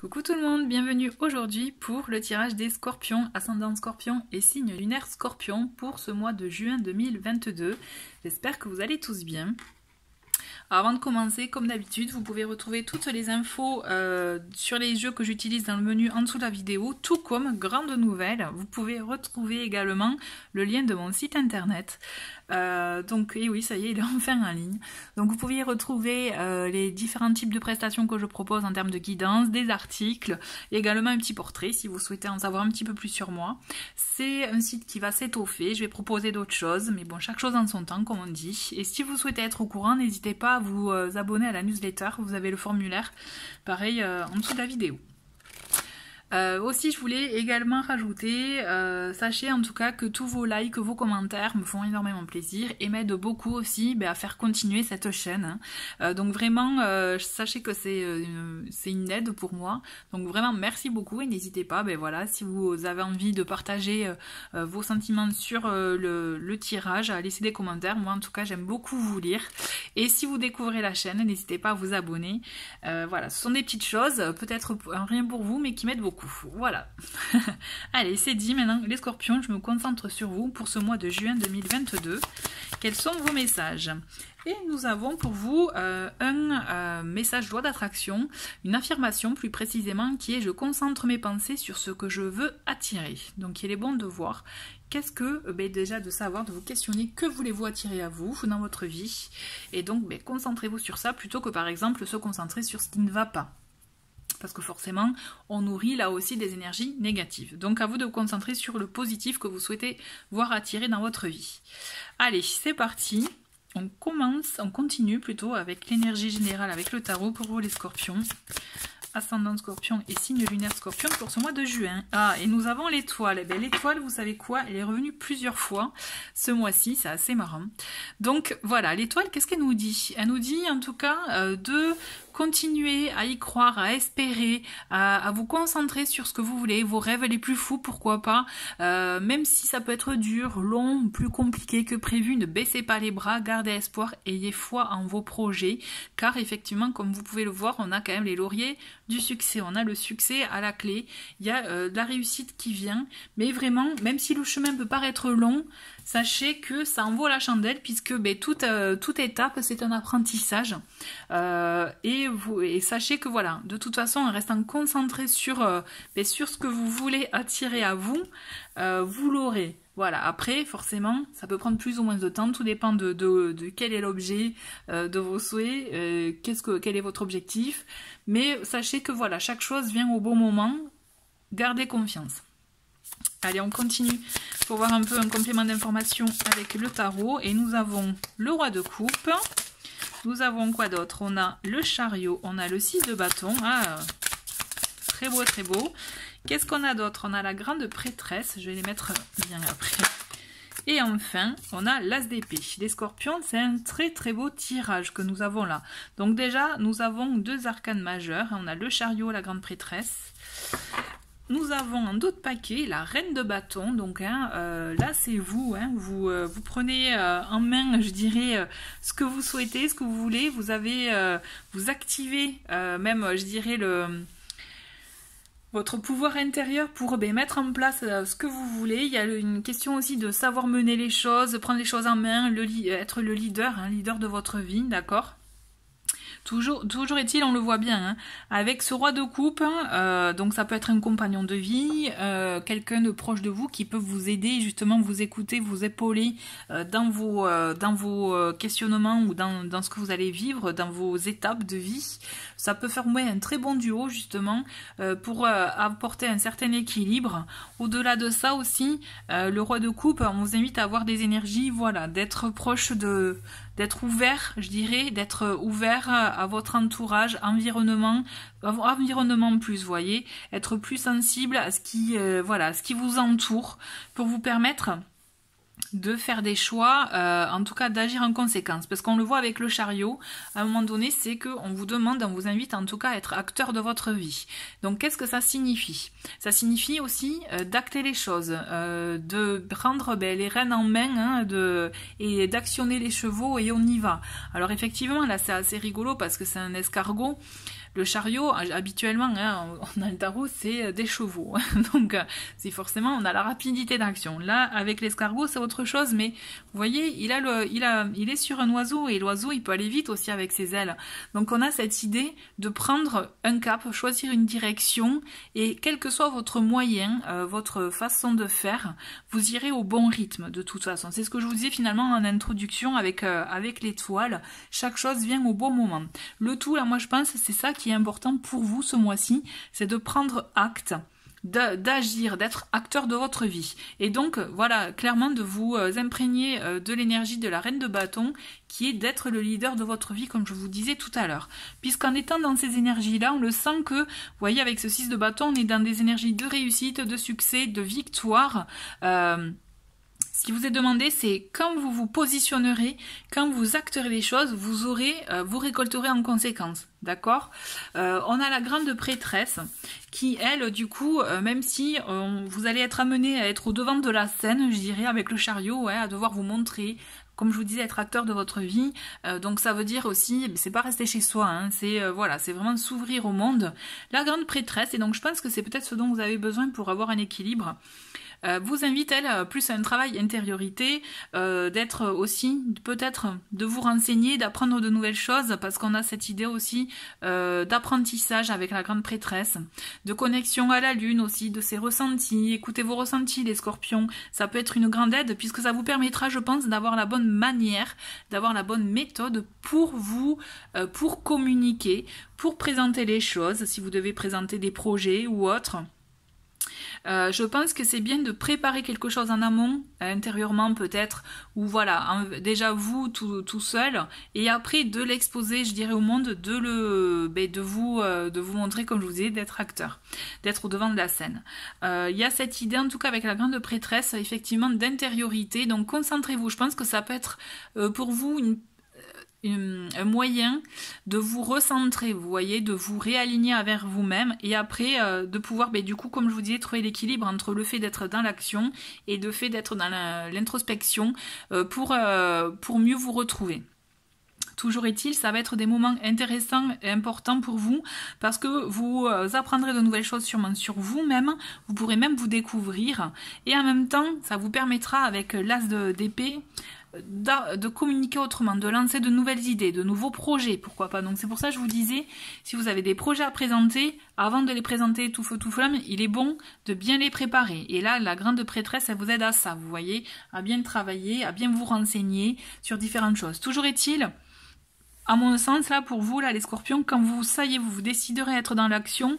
Coucou tout le monde, bienvenue aujourd'hui pour le tirage des scorpions, ascendant scorpion et signe lunaire scorpion pour ce mois de juin 2022. J'espère que vous allez tous bien. Avant de commencer, comme d'habitude, vous pouvez retrouver toutes les infos sur les jeux que j'utilise dans le menu en dessous de la vidéo, tout comme, grande nouvelle, vous pouvez retrouver également le lien de mon site internet. Et oui, ça y est, il est enfin en ligne. Donc vous pouvez y retrouver les différents types de prestations que je propose en termes de guidance, des articles, et également un petit portrait si vous souhaitez en savoir un petit peu plus sur moi. C'est un site qui va s'étoffer, je vais proposer d'autres choses, mais bon, chaque chose en son temps, comme on dit. Et si vous souhaitez être au courant, n'hésitez pas à vous abonner à la newsletter, vous avez le formulaire, pareil, en dessous de la vidéo. Aussi, je voulais également rajouter, sachez en tout cas que tous vos likes, vos commentaires me font énormément plaisir et m'aident beaucoup aussi à faire continuer cette chaîne. Donc vraiment, sachez que c'est une aide pour moi. Donc vraiment, merci beaucoup et n'hésitez pas, voilà, si vous avez envie de partager vos sentiments sur le tirage, à laisser des commentaires. Moi, en tout cas, j'aime beaucoup vous lire. Et si vous découvrez la chaîne, n'hésitez pas à vous abonner. Voilà, ce sont des petites choses, peut-être rien pour vous, mais qui m'aident beaucoup. Voilà. Allez, c'est dit. Maintenant, les scorpions, je me concentre sur vous pour ce mois de juin 2022. Quels sont vos messages? Et nous avons pour vous un message loi d'attraction, une affirmation plus précisément qui est « Je concentre mes pensées sur ce que je veux attirer ». Donc il est bon de voir qu'est-ce que, déjà de savoir, de vous questionner que voulez-vous attirer à vous dans votre vie. Et donc concentrez-vous sur ça plutôt que par exemple se concentrer sur ce qui ne va pas. Parce que forcément, on nourrit là aussi des énergies négatives. Donc à vous de vous concentrer sur le positif que vous souhaitez voir attirer dans votre vie. Allez, c'est parti. On continue plutôt avec l'énergie générale, avec le tarot pour vous les scorpions. Ascendant scorpion et signe lunaire scorpion pour ce mois de juin. Ah, et nous avons l'étoile. L'étoile, vous savez quoi? Elle est revenue plusieurs fois ce mois-ci, c'est assez marrant. Donc voilà, l'étoile, qu'est-ce qu'elle nous dit? Elle nous dit en tout cas de continuer à y croire, à espérer, à vous concentrer sur ce que vous voulez, vos rêves les plus fous, pourquoi pas, même si ça peut être dur, long, plus compliqué que prévu, ne baissez pas les bras, gardez espoir, ayez foi en vos projets, car effectivement, comme vous pouvez le voir, on a quand même les lauriers du succès, on a le succès à la clé, il y a de la réussite qui vient, mais vraiment, même si le chemin peut paraître long, sachez que ça en vaut la chandelle, puisque toute étape, c'est un apprentissage, et sachez que voilà, de toute façon, en restant concentré sur ce que vous voulez attirer à vous, vous l'aurez. Voilà, après, forcément, ça peut prendre plus ou moins de temps, tout dépend de quel est l'objet, de vos souhaits, quel est votre objectif, mais sachez que voilà, chaque chose vient au bon moment, gardez confiance. Allez, on continue pour voir un peu un complément d'information avec le tarot, et nous avons le roi de coupe. Nous avons quoi d'autre? On a le chariot, on a le 6 de bâton. Ah, très beau, très beau. Qu'est-ce qu'on a d'autre? On a la grande prêtresse, je vais les mettre bien après. Et enfin, on a l'as d'épée. Les scorpions, c'est un très très beau tirage que nous avons là. Donc déjà, nous avons deux arcanes majeures. On a le chariot, la grande prêtresse. Nous avons en d'autres paquets la reine de bâton, donc là c'est vous, vous prenez en main, je dirais, ce que vous souhaitez, ce que vous voulez, vous activez même, je dirais, votre pouvoir intérieur pour mettre en place ce que vous voulez. Il y a une question aussi de savoir mener les choses, prendre les choses en main, être le leader, leader de votre vie, d'accord ? Toujours est-il, on le voit bien, avec ce roi de coupe, donc ça peut être un compagnon de vie, quelqu'un de proche de vous qui peut vous aider, justement vous écouter, vous épauler dans vos questionnements ou dans ce que vous allez vivre, dans vos étapes de vie. Ça peut former un très bon duo justement pour apporter un certain équilibre. Au-delà de ça aussi, le roi de coupe, on vous invite à avoir des énergies, voilà, d'être proche d'être ouvert, je dirais, d'être ouvert à votre entourage, environnement plus, vous voyez, être plus sensible à ce qui vous entoure pour vous permettre de faire des choix, en tout cas d'agir en conséquence, parce qu'on le voit avec le chariot, à un moment donné, c'est qu'on vous demande, on vous invite en tout cas à être acteur de votre vie. Donc qu'est-ce que ça signifie? Ça signifie aussi d'acter les choses, de prendre les rênes en main, et d'actionner les chevaux, et on y va. Alors effectivement, là c'est assez rigolo parce que c'est un escargot, Le chariot, habituellement, hein, on a le tarot, c'est des chevaux. Donc, c'est forcément, on a la rapidité d'action. Là, avec l'escargot, c'est autre chose, mais vous voyez, il est sur un oiseau, et l'oiseau, il peut aller vite aussi avec ses ailes. Donc, on a cette idée de prendre un cap, choisir une direction, et quel que soit votre moyen, votre façon de faire, vous irez au bon rythme, de toute façon. C'est ce que je vous disais finalement en introduction avec l'étoile. Chaque chose vient au bon moment. Le tout, là, moi, je pense, c'est ça qui est important pour vous ce mois-ci, c'est de prendre acte, d'agir, d'être acteur de votre vie. Et donc, voilà, clairement de vous imprégner de l'énergie de la reine de bâton, qui est d'être le leader de votre vie, comme je vous disais tout à l'heure. Puisqu'en étant dans ces énergies-là, on le sent que, vous voyez, avec ce 6 de bâton, on est dans des énergies de réussite, de succès, de victoire. Ce qui vous est demandé, c'est quand vous vous positionnerez, quand vous acterez les choses, vous récolterez en conséquence. D'accord ? On a la grande prêtresse qui, elle, du coup, même si vous allez être amené à être au devant de la scène, je dirais, avec le chariot, ouais, à devoir vous montrer, comme je vous disais, être acteur de votre vie. Donc ça veut dire aussi, c'est pas rester chez soi, hein, voilà, c'est vraiment s'ouvrir au monde. La grande prêtresse, et donc je pense que c'est peut-être ce dont vous avez besoin pour avoir un équilibre. Vous invite, elle, plus à un travail intériorité, d'être aussi, peut-être, de vous renseigner, d'apprendre de nouvelles choses, parce qu'on a cette idée aussi d'apprentissage avec la grande prêtresse, de connexion à la lune aussi, de ses ressentis. Écoutez vos ressentis, les scorpions, ça peut être une grande aide, puisque ça vous permettra, je pense, d'avoir la bonne manière, d'avoir la bonne méthode pour vous, pour communiquer, pour présenter les choses, si vous devez présenter des projets ou autres. Je pense que c'est bien de préparer quelque chose en amont, intérieurement peut-être, ou voilà, déjà vous tout seul, et après de l'exposer, je dirais, au monde, de vous montrer, comme je vous disais, d'être acteur, d'être au devant de la scène. Il y a cette idée, en tout cas avec la grande prêtresse, effectivement, d'intériorité, donc concentrez-vous. Je pense que ça peut être pour vous un moyen de vous recentrer, vous voyez, de vous réaligner avec vous-même, et après de pouvoir, du coup, comme je vous disais, trouver l'équilibre entre le fait d'être dans l'action et le fait d'être dans l'introspection pour mieux vous retrouver. Toujours est-il, ça va être des moments intéressants et importants pour vous, parce que vous apprendrez de nouvelles choses sûrement sur vous-même, vous pourrez même vous découvrir, et en même temps, ça vous permettra, avec l'as d'épée, de communiquer autrement, de lancer de nouvelles idées, de nouveaux projets, pourquoi pas. Donc c'est pour ça que je vous disais, si vous avez des projets à présenter, avant de les présenter tout feu tout flamme, il est bon de bien les préparer. Et là, la grande prêtresse, elle vous aide à ça, vous voyez, à bien travailler, à bien vous renseigner sur différentes choses. Toujours est-il, à mon sens, là, pour vous, là, les scorpions, quand vous déciderez à être dans l'action,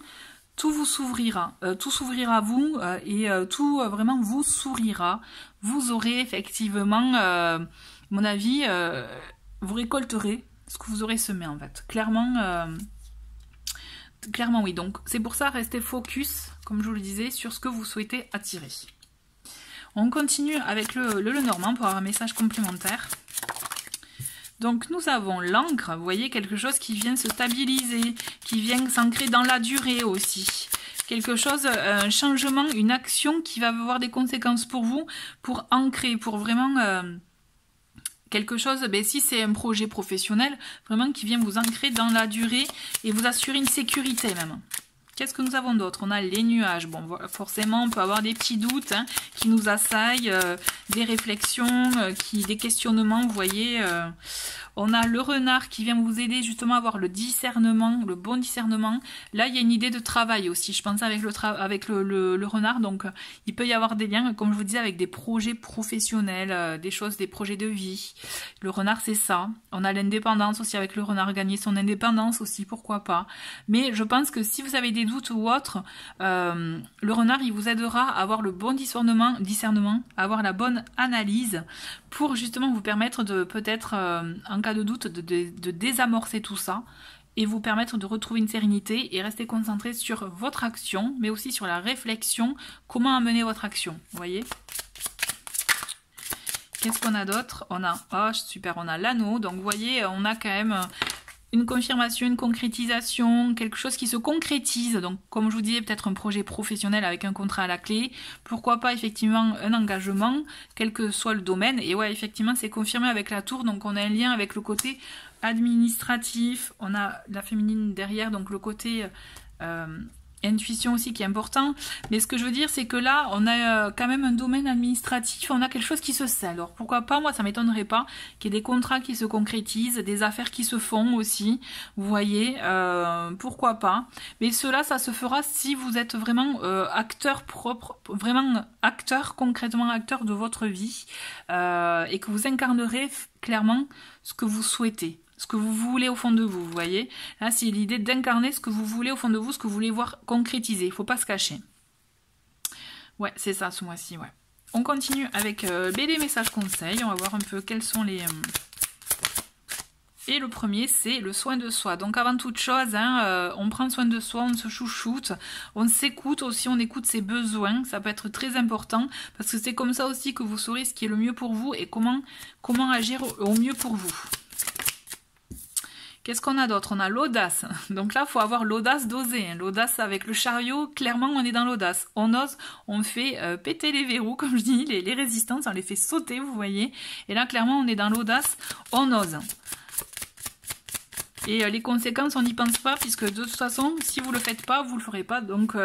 tout vous s'ouvrira, tout s'ouvrira à vous, et tout vraiment vous sourira. Vous aurez effectivement, à mon avis, vous récolterez ce que vous aurez semé en fait. Clairement oui. Donc c'est pour ça, restez focus, comme je vous le disais, sur ce que vous souhaitez attirer. On continue avec le Lenormand pour avoir un message complémentaire. Donc nous avons l'encre, vous voyez, quelque chose qui vient se stabiliser, qui vient s'ancrer dans la durée aussi. Quelque chose, un changement, une action qui va avoir des conséquences pour vous, pour ancrer, pour vraiment quelque chose, si c'est un projet professionnel, vraiment qui vient vous ancrer dans la durée et vous assurer une sécurité même. Qu'est-ce que nous avons d'autre? On a les nuages. Bon, forcément, on peut avoir des petits doutes qui nous assaillent, des réflexions, des questionnements, vous voyez. On a le renard qui vient vous aider justement à avoir le discernement, le bon discernement. Là, il y a une idée de travail aussi, je pense, avec le renard. Donc, il peut y avoir des liens, comme je vous disais, avec des projets professionnels, des projets de vie. Le renard, c'est ça. On a l'indépendance aussi avec le renard, gagner son indépendance aussi, pourquoi pas. Mais je pense que si vous avez des doutes ou autres, le renard, il vous aidera à avoir le bon discernement, à avoir la bonne analyse pour justement vous permettre de peut-être, en cas de doute, de désamorcer tout ça et vous permettre de retrouver une sérénité et rester concentré sur votre action, mais aussi sur la réflexion, comment amener votre action, vous voyez. Qu'est-ce qu'on a d'autre? On a l'anneau, donc vous voyez, on a quand même une confirmation, une concrétisation, quelque chose qui se concrétise. Donc, comme je vous disais, peut-être un projet professionnel avec un contrat à la clé. Pourquoi pas, effectivement, un engagement, quel que soit le domaine. Et ouais, effectivement, c'est confirmé avec la tour. Donc, on a un lien avec le côté administratif, on a la féminine derrière, donc le côté intuition aussi qui est important. Mais ce que je veux dire, c'est que là, on a quand même un domaine administratif, on a quelque chose qui se scelle. Alors pourquoi pas, moi ça m'étonnerait pas qu'il y ait des contrats qui se concrétisent, des affaires qui se font aussi, vous voyez, pourquoi pas. Mais cela, ça se fera si vous êtes vraiment acteur propre, vraiment acteur, concrètement acteur de votre vie, et que vous incarnerez clairement ce que vous souhaitez. Ce que vous voulez au fond de vous, vous voyez. Là, c'est l'idée d'incarner ce que vous voulez au fond de vous, ce que vous voulez voir concrétiser. Il ne faut pas se cacher. Ouais, c'est ça ce mois-ci, ouais. On continue avec les messages conseils. On va voir un peu quels sont les... Et le premier, c'est le soin de soi. Donc avant toute chose, hein, on prend soin de soi, on se chouchoute, on s'écoute aussi, on écoute ses besoins. Ça peut être très important parce que c'est comme ça aussi que vous saurez ce qui est le mieux pour vous et comment agir au mieux pour vous. Qu'est-ce qu'on a d'autre? On a l'audace. Donc là, il faut avoir l'audace d'oser. Hein. L'audace avec le chariot, clairement, on est dans l'audace. On ose, on fait péter les verrous, comme je dis, les résistances, on les fait sauter, vous voyez. Et là, clairement, on est dans l'audace, on ose. Et les conséquences, on n'y pense pas, puisque de toute façon, si vous le faites pas, vous le ferez pas. Donc,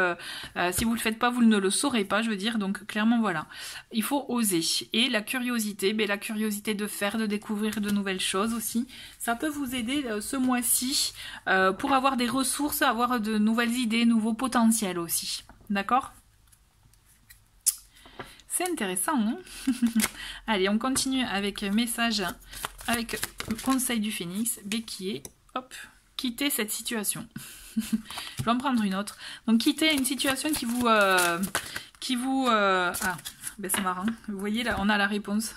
si vous le faites pas, vous ne le saurez pas, je veux dire. Donc, clairement, voilà. Il faut oser. Et la curiosité, la curiosité de faire, de découvrir de nouvelles choses aussi. Ça peut vous aider ce mois-ci pour avoir des ressources, avoir de nouvelles idées, nouveaux potentiels aussi. D'accord ? C'est intéressant, hein? Allez, on continue avec message, avec conseil du phénix, béquier. Hop, quitter cette situation. Je vais en prendre une autre. Donc quitter une situation qui vous... Ah, ben c'est marrant. Vous voyez, là, on a la réponse.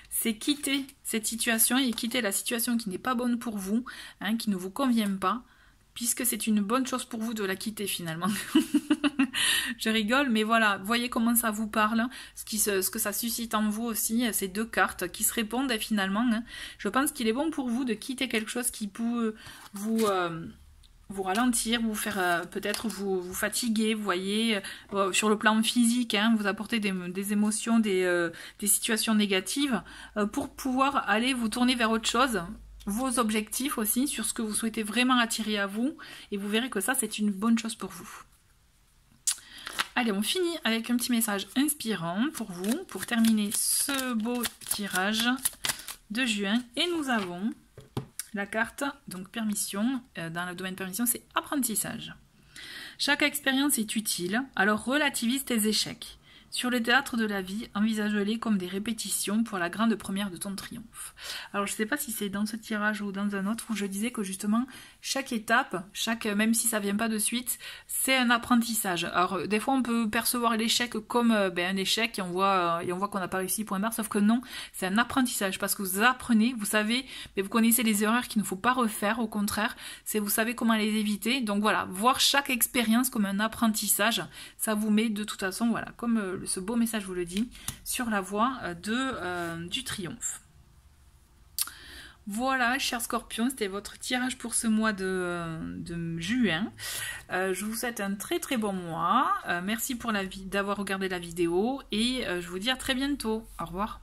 C'est quitter cette situation et quitter la situation qui n'est pas bonne pour vous, hein, qui ne vous convient pas, puisque c'est une bonne chose pour vous de la quitter finalement. Je rigole, mais voilà, voyez comment ça vous parle, ce que ça suscite en vous aussi, ces deux cartes qui se répondent et finalement. Hein, je pense qu'il est bon pour vous de quitter quelque chose qui peut vous ralentir, vous faire peut-être vous fatiguer, vous voyez, sur le plan physique, hein, vous apporter des émotions, des situations négatives, pour pouvoir aller vous tourner vers autre chose. Vos objectifs aussi, sur ce que vous souhaitez vraiment attirer à vous, et vous verrez que ça, c'est une bonne chose pour vous. Allez, on finit avec un petit message inspirant pour vous, pour terminer ce beau tirage de juin. Et nous avons la carte, donc permission, dans le domaine permission, c'est apprentissage. Chaque expérience est utile, alors relativise tes échecs. Sur le théâtre de la vie, envisage-les comme des répétitions pour la grande première de ton triomphe. Alors je ne sais pas si c'est dans ce tirage ou dans un autre où je disais que justement chaque étape, même si ça ne vient pas de suite, c'est un apprentissage. Alors des fois on peut percevoir l'échec comme un échec et on voit qu'on n'a pas réussi, point barre, sauf que non, c'est un apprentissage parce que vous apprenez, vous savez, mais vous connaissez les erreurs qu'il ne faut pas refaire, au contraire, vous savez comment les éviter. Donc voilà, voir chaque expérience comme un apprentissage, ça vous met de toute façon, voilà, comme ce beau message vous le dit, sur la voie du triomphe. Voilà, chers scorpions, c'était votre tirage pour ce mois de juin. Je vous souhaite un très très bon mois. Merci pour d'avoir regardé la vidéo et je vous dis à très bientôt. Au revoir.